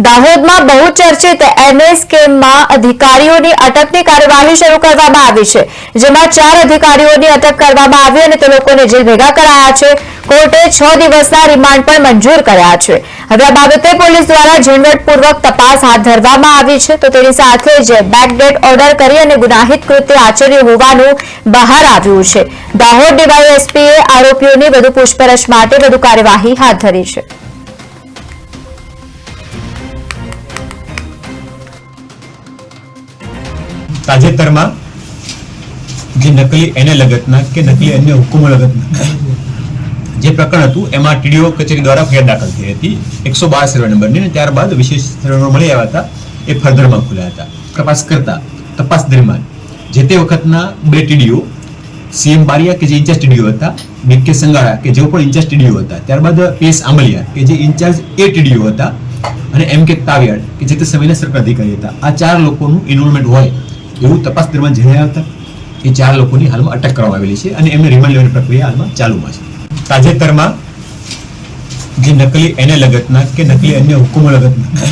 દાહોદમાં બહુચર્ચિત એમએસ સ્કેમમાં અધિકારીઓની અટકની કાર્યવાહી શરૂ કરવામાં આવી છે, જેમાં 4 અધિકારીઓની અટક કરવામાં આવી અને તે લોકોને જેલ ભેગા કરાયા છે. કોર્ટે 6 દિવસના રિમાન્ડ પણ મંજૂર કર્યા છે. હવે આ બાબતે પોલીસ દ્વારા ઝીણવટપૂર્વક તપાસ હાથ ધરવામાં આવી છે, તો તેની સાથે જ બેકડેટ ઓર્ડર કરી અને ગુનાહિત કૃત્ય આચર્યું હોવાનું બહાર આવ્યું છે. દાહોદ ડીવાયએસપીએ આરોપીઓની વધુ પૂછપરછ માટે વધુ કાર્યવાહી હાથ ધરી છે. તાજેતરમાં જે નકલી એને લગતના કે નકલી અન્ય હુકમો લગતના જે પ્રકરણ હતું એમાં ટીડીઓ કચેરી દ્વારા ફરિયાદ દાખલ થઈ હતી 112 સર્વે નંબરની, અને ત્યારબાદ વિશેષ સર્વે નંબર મળી આવ્યા હતા. એ ફર્ધરમાં ખુલ્યા હતા. તપાસ કરતા તપાસ દરમિયાન જે તે વખતના 2 ટીડીઓ સીએમ બારિયા કે જે ઇન્ચાર્જ ટીડીઓ હતા, બીકે સંગાળા કે જેઓ પણ ઇન્ચાર્જ ટીડીઓ હતા, ત્યારબાદ પીએસ આંબલિયા કે જે ઇન્ચાર્જ એ ટીડીઓ હતા, અને એમ કે તાવિયાડ કે જે તે સમયના સર્કલ અધિકારી હતા. આ 4 લોકોનું ઇન્વોલ્વમેન્ટ હોય એવું તપાસ દરમિયાન જણાયા હતા. એ 4 લોકોની હાલમાં અટક કરવામાં આવેલી છે અને એમને રિમાન્ડ લેવાની પ્રક્રિયા હાલમાં ચાલુમાં છે. તાજેતરમાં જે નકલી એને લગતના કે નકલી અન્ય હુકમો લગતના